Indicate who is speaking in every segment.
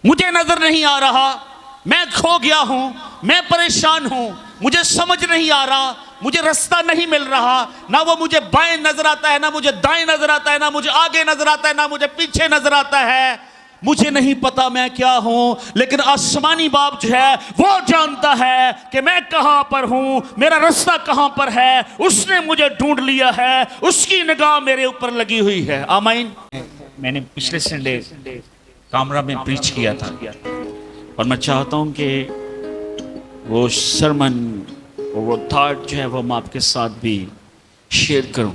Speaker 1: مجھے نظر نہیں آ رہا، میں کھو گیا ہوں، میں پریشان ہوں، مجھے سمجھ نہیں آ رہا، مجھے رستہ نہیں مل رہا، نہ وہ مجھے بائیں نظر آتا ہے، نہ مجھے دائیں نظر آتا ہے، نہ مجھے آگے نظر آتا ہے، نہ مجھے پیچھے نظر آتا ہے، مجھے نہیں پتا میں کیا ہوں، لیکن آسمانی باپ جو ہے وہ جانتا ہے کہ میں کہاں پر ہوں، میرا رستہ کہاں پر ہے، اس نے مجھے ڈھونڈ لیا ہے، اس کی نگاہ میرے اوپر لگی ہوئی ہے۔ آمین۔ میں نے پچھلے سنڈے کامرہ میں پریچ کیا تھا، اور میں چاہتا ہوں کہ وہ سرمن اور وہ تھاٹ جو ہے وہ میں آپ کے ساتھ بھی شیئر کروں۔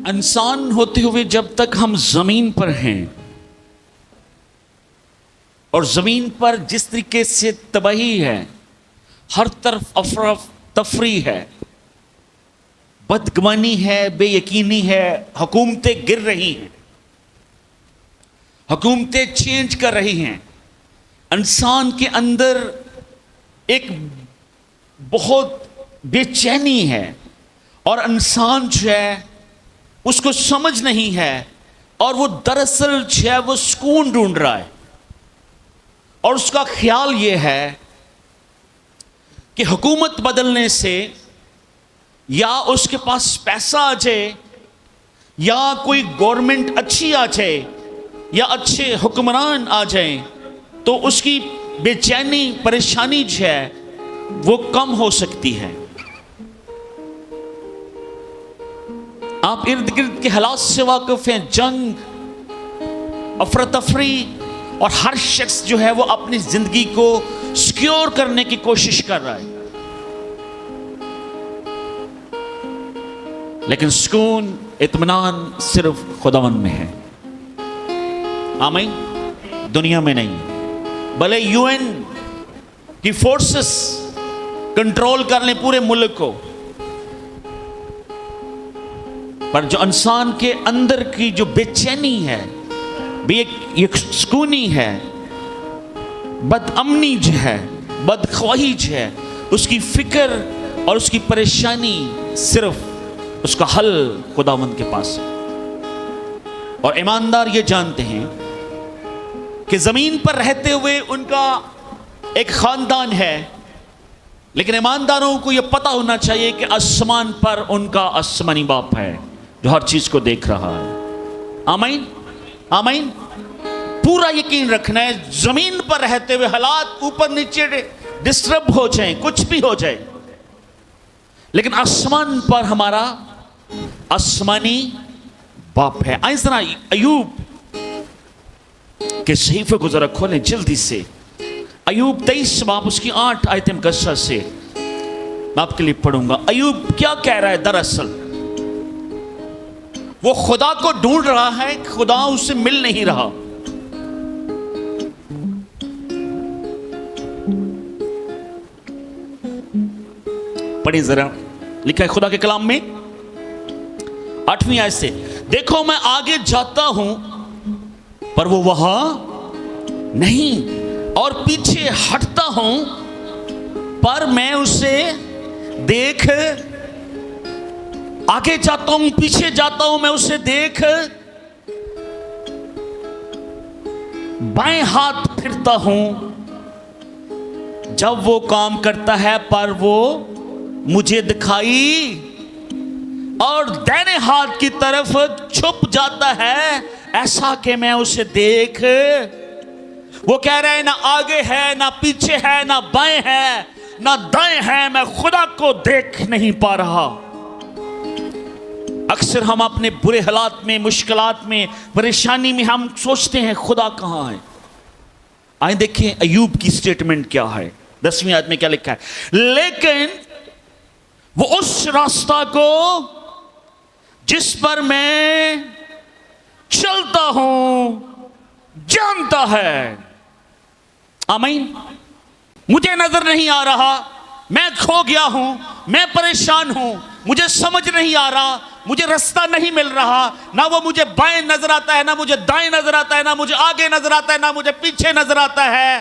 Speaker 1: انسان ہوتے ہوئے جب تک ہم زمین پر ہیں، اور زمین پر جس طریقے سے تباہی ہے، ہر طرف افراتفری ہے، بدگمانی ہے، بے یقینی ہے، حکومتیں گر رہی ہیں، حکومتیں چینج کر رہی ہیں، انسان کے اندر ایک بہت بے چینی ہے، اور انسان جو ہے اس کو سمجھ نہیں ہے، اور وہ دراصل جو ہے وہ سکون ڈھونڈ رہا ہے، اور اس کا خیال یہ ہے کہ حکومت بدلنے سے، یا اس کے پاس پیسہ آ جائے، یا کوئی گورنمنٹ اچھی آ جائے، یا اچھے حکمران آ جائیں، تو اس کی بے چینی پریشانی جو ہے وہ کم ہو سکتی ہے۔ آپ ارد گرد کے حالات سے واقف ہیں، جنگ، افراتفری، اور ہر شخص جو ہے وہ اپنی زندگی کو سیکیور کرنے کی کوشش کر رہا ہے، لیکن سکون، اطمینان صرف خداوند میں ہے۔ آمین۔ دنیا میں نہیں۔ بھلے یو این کی فورسز کنٹرول کر لیں پورے ملک کو، پر جو انسان کے اندر کی جو بے چینی ہے، بے یکسکونی ہے، بد امنی جو ہے، بدخواہی جو ہے، اس کی فکر اور اس کی پریشانی، صرف اس کا حل خداوند کے پاس ہے۔ اور ایماندار یہ جانتے ہیں کہ زمین پر رہتے ہوئے ان کا ایک خاندان ہے، لیکن ایمانداروں کو یہ پتا ہونا چاہیے کہ آسمان پر ان کا آسمانی باپ ہے جو ہر چیز کو دیکھ رہا ہے۔ آمین۔ آمین۔ پورا یقین رکھنا ہے، زمین پر رہتے ہوئے حالات اوپر نیچے ڈسٹرب ہو جائیں، کچھ بھی ہو جائے، لیکن آسمان پر ہمارا آسمانی باپ ہے۔ آئیں ذرا ایوب کے صحیفے کو ذرا کھولیں جلدی سے۔ ایوب 23 باب اس کی 8 آیت مقدسہ سے میں آپ کے لیے پڑھوں گا۔ ایوب کیا کہہ رہا ہے؟ دراصل وہ خدا کو ڈھونڈ رہا ہے، خدا اسے مل نہیں رہا۔ پڑھیں ذرا، لکھا ہے خدا کے کلام میں 8ویں آیت سے، دیکھو میں آگے جاتا ہوں پر وہ وہاں نہیں، اور پیچھے ہٹتا ہوں پر میں اسے دیکھ، آگے جاتا ہوں پیچھے جاتا ہوں میں اسے دیکھ، بائیں ہاتھ پھرتا ہوں جب وہ کام کرتا ہے پر وہ مجھے دکھائی، اور دائیں ہاتھ کی طرف چھپ جاتا ہے ایسا کہ میں اسے دیکھ۔ وہ کہہ رہے ہیں نہ آگے ہے، نہ پیچھے ہے، نہ بائیں ہے، نہ دائیں ہے، میں خدا کو دیکھ نہیں پا رہا۔ اکثر ہم اپنے برے حالات میں، مشکلات میں، پریشانی میں ہم سوچتے ہیں خدا کہاں ہے۔ آئیں دیکھیں ایوب کی سٹیٹمنٹ کیا ہے، 10ویں آیت میں کیا لکھا ہے، لیکن وہ اس راستہ کو جس پر میں چلتا ہوں جانتا ہے۔ آمین۔ مجھے نظر نہیں آ رہا، میں کھو گیا ہوں، میں پریشان ہوں، مجھے سمجھ نہیں آ رہا، مجھے رستہ نہیں مل رہا، نہ وہ مجھے بائیں نظر آتا ہے، نہ مجھے دائیں نظر آتا ہے، نہ مجھے آگے نظر آتا ہے، نہ مجھے پیچھے نظر آتا ہے،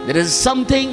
Speaker 1: There is something,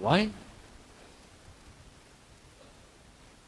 Speaker 1: Why?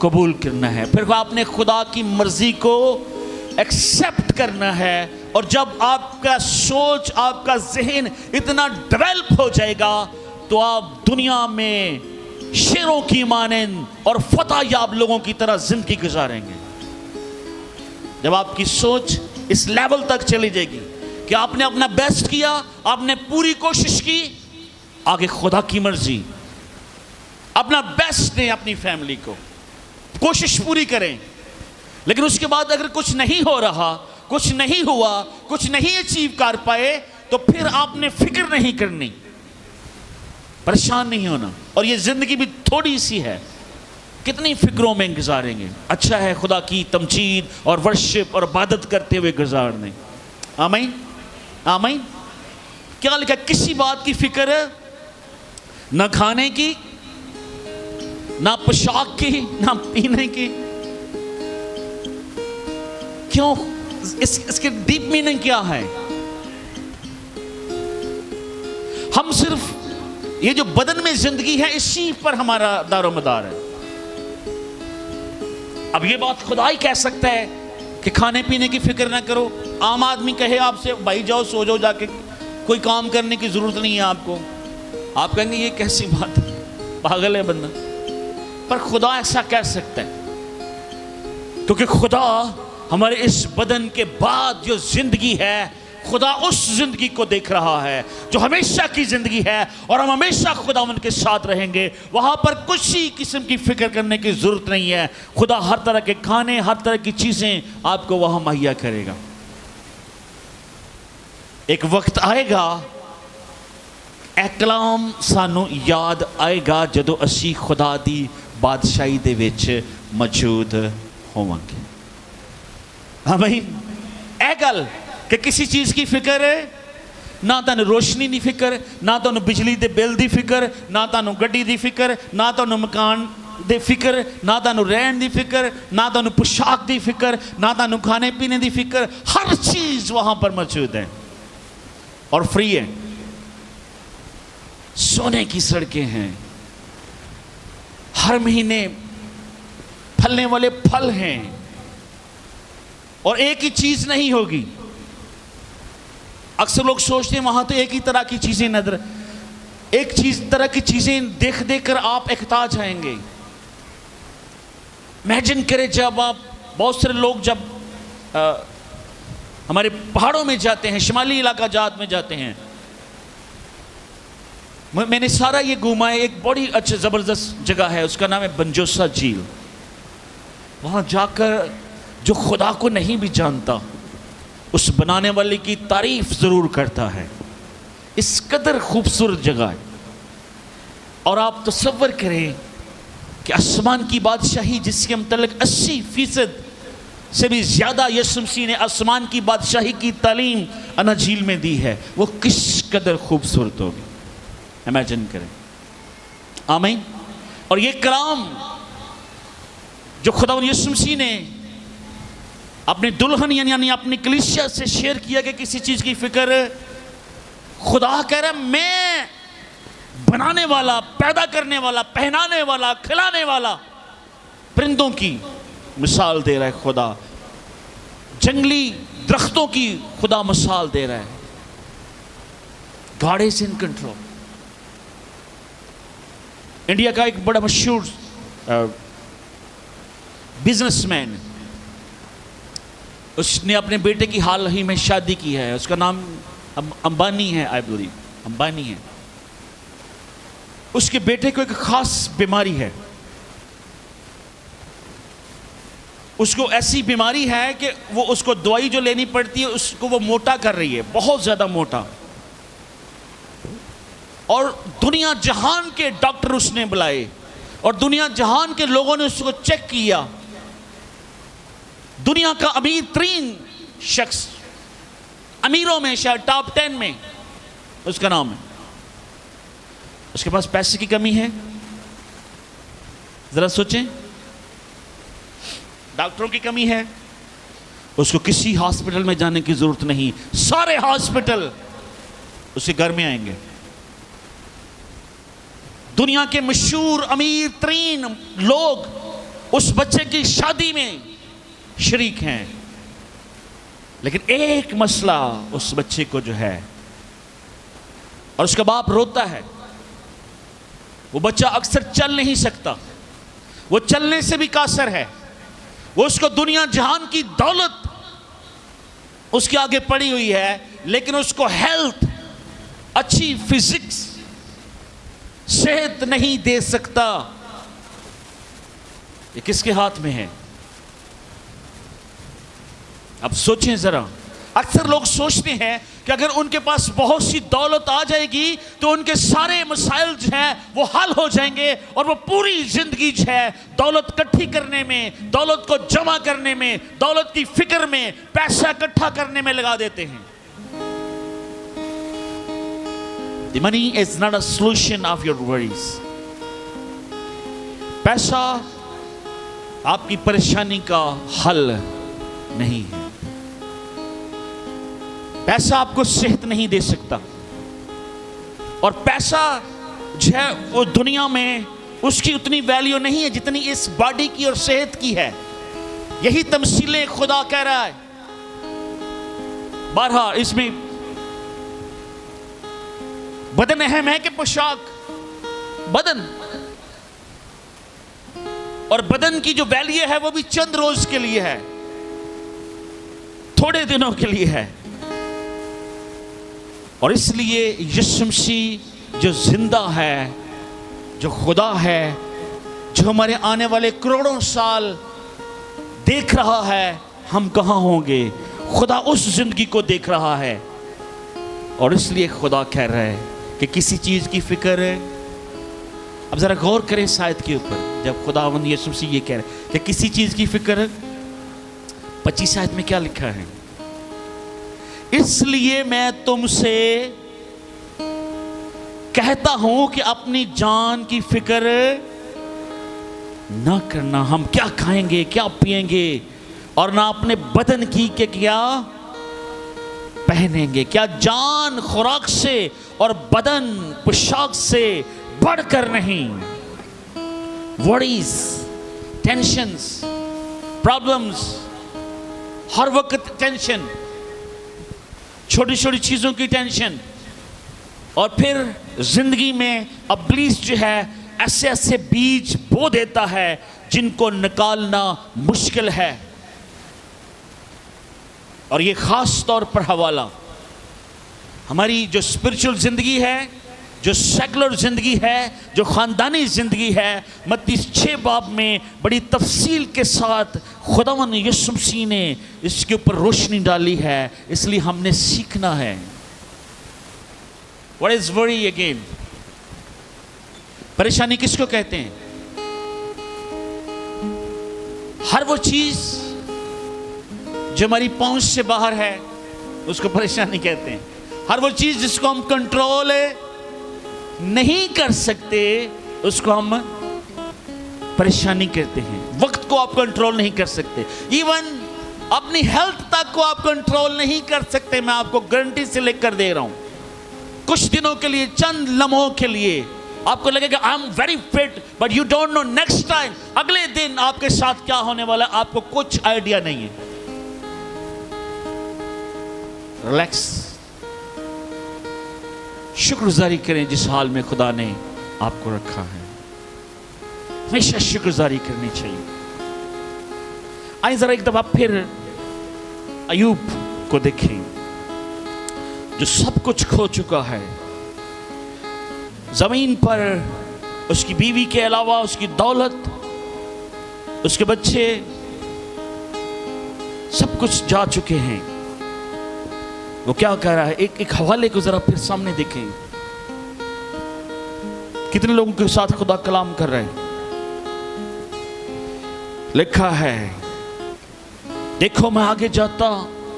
Speaker 1: قبول کرنا ہے، پھر آپ نے خدا کی مرضی کو ایکسیپٹ کرنا ہے. اور جب آپ کا سوچ، آپ کا ذہن اتنا ڈیولپ ہو جائے گا تو آپ دنیا میں شیروں کی مانند اور فتح یاب لوگوں کی طرح زندگی گزاریں گے. جب آپ کی سوچ اس لیول تک چلی جائے گی کہ آپ نے اپنا بیسٹ کیا، آپ نے پوری کوشش کی، آگے خدا کی مرضی، اپنا بیسٹ دیں اپنی فیملی کو، کوشش پوری کریں. لیکن اس کے بعد اگر کچھ نہیں ہو رہا، کچھ نہیں ہوا، کچھ نہیں اچیو کر پائے، تو پھر آپ نے فکر نہیں کرنی، پریشان نہیں ہونا. اور یہ زندگی بھی تھوڑی سی ہے، کتنی فکروں میں گزاریں گے. اچھا ہے خدا کی تمجید اور ورشپ اور عبادت کرتے ہوئے گزار دیں. آمین آمین. کیا لکھا؟ کسی بات کی فکر نہ کھانے کی، نہ پوشاک کی، نہ پینے کی. کیوں؟ اس کے ڈیپ میننگ کیا ہے؟ ہم صرف یہ جو بدن میں زندگی ہے اسی پر ہمارا دار و مدار ہے. اب یہ بات خدا ہی کہہ سکتا ہے کہ کھانے پینے کی فکر نہ کرو. عام آدمی کہے آپ سے بھائی جاؤ سو جاؤ جا کے، کوئی کام کرنے کی ضرورت نہیں ہے آپ کو، آپ کہیں گے یہ کیسی بات ہے، پاگل ہے بندہ. پر خدا ایسا کہہ سکتا ہے کیونکہ خدا ہمارے اس بدن کے بعد جو زندگی ہے، خدا اس زندگی کو دیکھ رہا ہے جو ہمیشہ کی زندگی ہے، اور ہم ہمیشہ خدا ان کے ساتھ رہیں گے. وہاں پر کچھ ہی قسم کی فکر کرنے کی ضرورت نہیں ہے. خدا ہر طرح کے کھانے، ہر طرح کی چیزیں آپ کو وہاں مہیا کرے گا. ایک وقت آئے گا، اے کلام سانو یاد آئے گا جدو اسی خدا دی بادشاہی دے وچ موجود ہوواਂਗੇ. آمین. اے گل کہ کسی چیز کی فکر ہے، نہ تانوں روشنی دی فکر، نہ تانوں بجلی دے بل دی فکر، نہ تانوں گڈی دی فکر، نہ تانوں مکان دی فکر، نہ تانوں رہن دی فکر، نہ تانوں پوشاک دی فکر، نہ تانوں کھانے پینے دی فکر. ہر چیز وہاں پر موجود ہے اور فری ہے. سونے کی سڑکیں ہیں، ہر مہینے پھلنے والے پھل ہیں، اور ایک ہی چیز نہیں ہوگی. اکثر لوگ سوچتے ہیں وہاں تو ایک ہی طرح کی چیزیں نظر، ایک طرح کی چیزیں دیکھ دیکھ کر آپ احتاج آئیں گے. امیجن کریں جب آپ، بہت سارے لوگ جب ہمارے پہاڑوں میں جاتے ہیں، شمالی علاقہ جات میں جاتے ہیں. میں نے سارا یہ گھوما ہے، ایک بڑی اچھا زبردست جگہ ہے، اس کا نام ہے بنجوسا جھیل. وہاں جا کر جو خدا کو نہیں بھی جانتا اس بنانے والے کی تعریف ضرور کرتا ہے. اس قدر خوبصورت جگہ ہے. اور آپ تصور کریں کہ آسمان کی بادشاہی جس کے متعلق 80% سے بھی زیادہ یسوع مسیح نے آسمان کی بادشاہی کی تعلیم اناجیل میں دی ہے، وہ کس قدر خوبصورت ہوگی. امیجن کریں. آمین. اور یہ کلام جو خدا یسوع مسیح نے اپنے دلہن یعنی اپنی کلیسیا سے شیئر کیا کہ کسی چیز کی فکر، خدا کہہ رہا ہے میں بنانے والا، پیدا کرنے والا، پہنانے والا، کھلانے والا، پرندوں کی مثال دے رہا ہے. خدا جنگلی درختوں کی خدا مثال دے رہا ہے. God is in control. India کا ایک بڑا مشہور بزنس مین، اس نے اپنے بیٹے کی حال ہی میں شادی کی ہے. اس کا نام امبانی ہے، آئی بلیو امبانی ہے. اس کے بیٹے کو ایک خاص بیماری ہے. اس کو ایسی بیماری ہے کہ وہ اس کو دوائی جو لینی پڑتی ہے اس کو وہ موٹا کر رہی ہے، بہت زیادہ موٹا. اور دنیا جہان کے ڈاکٹر اس نے بلائے اور دنیا جہان کے لوگوں نے اس کو چیک کیا. دنیا کا امیر ترین شخص، امیروں میں شاید ٹاپ 10 میں اس کا نام ہے. اس کے پاس پیسے کی کمی ہے. ذرا سوچیں، ڈاکٹروں کی کمی ہے. اس کو کسی ہاسپٹل میں جانے کی ضرورت نہیں، سارے ہاسپٹل اس کے گھر میں آئیں گے. دنیا کے مشہور امیر ترین لوگ اس بچے کی شادی میں شریک ہیں، لیکن ایک مسئلہ اس بچے کو جو ہے، اور اس کا باپ روتا ہے، وہ بچہ اکثر چل نہیں سکتا، وہ چلنے سے بھی قاصر ہے، وہ اس کو دنیا جہان کی دولت اس کے آگے پڑی ہوئی ہے، لیکن اس کو ہیلتھ، اچھی فزکس، صحت نہیں دے سکتا۔ یہ کس کے ہاتھ میں ہے؟ اب سوچیں ذرا، اکثر لوگ سوچتے ہیں کہ اگر ان کے پاس بہت سی دولت آ جائے گی تو ان کے سارے مسائل جو ہیں وہ حل ہو جائیں گے، اور وہ پوری زندگی جو ہے دولت اکٹھی کرنے میں، دولت کو جمع کرنے میں، دولت کی فکر میں، پیسہ اکٹھا کرنے میں لگا دیتے ہیں۔ The money is not a solution of your worries. پیسہ آپ کی پریشانی کا حل نہیں ہے۔ پیسہ آپ کو صحت نہیں دے سکتا، اور پیسہ جو ہے وہ دنیا میں اس کی اتنی ویلیو نہیں ہے جتنی اس باڈی کی اور صحت کی ہے۔ یہی تمثیلیں خدا کہہ رہا ہے۔ بارہا اس میں بدن اہم ہے کہ پوشاک؟ بدن، اور بدن کی جو ویلیو ہے وہ بھی چند روز کے لیے ہے، تھوڑے دنوں کے لیے ہے، اور اس لیے یسوع مسیح جو زندہ ہے، جو خدا ہے، جو ہمارے آنے والے کروڑوں سال دیکھ رہا ہے ہم کہاں ہوں گے، خدا اس زندگی کو دیکھ رہا ہے، اور اس لیے خدا کہہ رہا ہے کہ کسی چیز کی فکر ہے۔ اب ذرا غور کریں اس آیت کے اوپر، جب خداوند یسوع مسیح یہ کہہ رہا ہے کہ کسی چیز کی فکر ہے، 25 آیت میں کیا لکھا ہے؟ اس لیے میں تم سے کہتا ہوں کہ اپنی جان کی فکر نہ کرنا، ہم کیا کھائیں گے، کیا پئیں گے، اور نہ اپنے بدن کی کہ کیا پہنیں گے۔ کیا جان خوراک سے اور بدن پوشاک سے بڑھ کر نہیں؟ worries، ٹینشنز، پرابلمز، ہر وقت ٹینشن، چھوٹی چھوٹی چیزوں کی ٹینشن، اور پھر زندگی میں ابلیس جو ہے ایسے ایسے بیج بو دیتا ہے جن کو نکالنا مشکل ہے۔ اور یہ خاص طور پر حوالہ ہماری جو اسپرچل زندگی ہے، جو سیکولر زندگی ہے، جو خاندانی زندگی ہے، متی 6 باب میں بڑی تفصیل کے ساتھ خداوند یسوع مسیح نے اس کے اوپر روشنی ڈالی ہے، اس لیے ہم نے سیکھنا ہے۔ What is worry again؟ پریشانی کس کو کہتے ہیں؟ ہر وہ چیز جو ہماری پہنچ سے باہر ہے اس کو پریشانی کہتے ہیں۔ ہر وہ چیز جس کو ہم کنٹرول نہیں کر سکتے اس کو ہم پریشانی کہتے ہیں۔ وقت کو آپ کنٹرول نہیں کر سکتے، ایون اپنی ہیلتھ تک کو آپ کنٹرول نہیں کر سکتے۔ میں آپ کو گارنٹی سے لکھ کر دے رہا ہوں، کچھ دنوں کے لیے، چند لمحوں کے لیے آپ کو لگے گا I am very fit, but you don't know next time, اگلے دن آپ کے ساتھ کیا ہونے والا ہے، آپ کو کچھ آئیڈیا نہیں ہے۔ ریلیکس، شکر گزاری کریں جس حال میں خدا نے آپ کو رکھا ہے، ہمیشہ شکر گزاری کرنی چاہیے۔ آئیں ذرا ایک دفعہ پھر ایوب کو دیکھیں جو سب کچھ کھو چکا ہے، زمین پر اس کی بیوی کے علاوہ اس کی دولت، اس کے بچے، سب کچھ جا چکے ہیں۔ وہ کیا کہہ رہا ہے؟ ایک حوالے کو ذرا پھر سامنے دیکھیں، کتنے لوگوں کے ساتھ خدا کلام کر رہے ہیں۔ لکھا ہے دیکھو میں آگے جاتا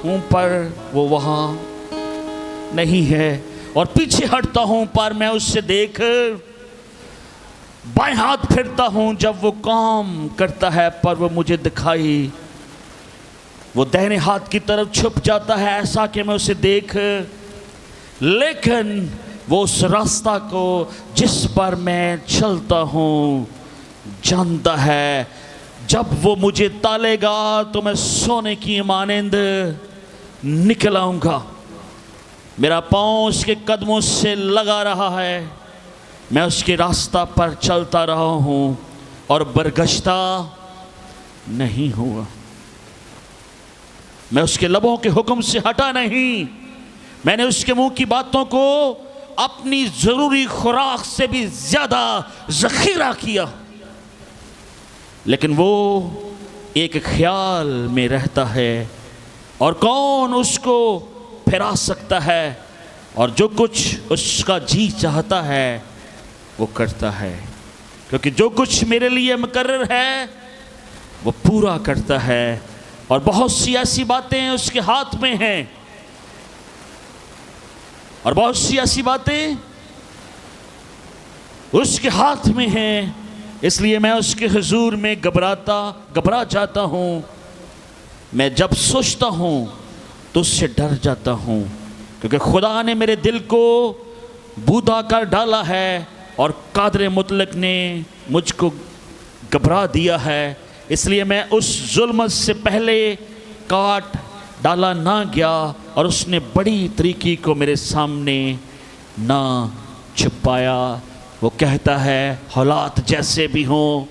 Speaker 1: ہوں پر وہ وہاں نہیں ہے، اور پیچھے ہٹتا ہوں پر میں اس سے دیکھ، بائیں ہاتھ پھرتا ہوں جب وہ کام کرتا ہے پر وہ مجھے دکھائی، وہ دہنے ہاتھ کی طرف چھپ جاتا ہے ایسا کہ میں اسے دیکھ، لیکن وہ اس راستہ کو جس پر میں چلتا ہوں جانتا ہے، جب وہ مجھے تالے گا تو میں سونے کی مانند نکل آؤں گا. میرا پاؤں اس کے قدموں سے لگا رہا ہے. میں اس کے راستہ پر چلتا رہا ہوں اور برگشتہ نہیں ہوا. میں اس کے لبوں کے حکم سے ہٹا نہیں. میں نے اس کے منہ کی باتوں کو اپنی ضروری خوراک سے بھی زیادہ ذخیرہ کیا. لیکن وہ ایک خیال میں رہتا ہے اور کون اس کو پھرا سکتا ہے, اور جو کچھ اس کا جی چاہتا ہے وہ کرتا ہے, کیونکہ جو کچھ میرے لیے مقرر ہے وہ پورا کرتا ہے. اور بہت سی ایسی باتیں اس کے ہاتھ میں ہیں, اور بہت سی ایسی باتیں اس کے ہاتھ میں ہیں. اس لیے میں اس کے حضور میں گھبرا جاتا ہوں. میں جب سوچتا ہوں تو اس سے ڈر جاتا ہوں, کیونکہ خدا نے میرے دل کو بودا کر ڈالا ہے اور قادر مطلق نے مجھ کو گھبرا دیا ہے. اس لیے میں اس ظلمت سے پہلے کاٹ ڈالا نہ گیا, اور اس نے بڑی طریقے کو میرے سامنے نہ چھپایا. وہ کہتا ہے حالات جیسے بھی ہوں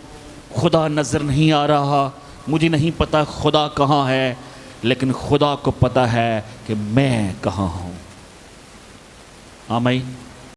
Speaker 1: خدا نظر نہیں آ رہا, مجھے نہیں پتا خدا کہاں ہے, لیکن خدا کو پتا ہے کہ میں کہاں ہوں. آمین.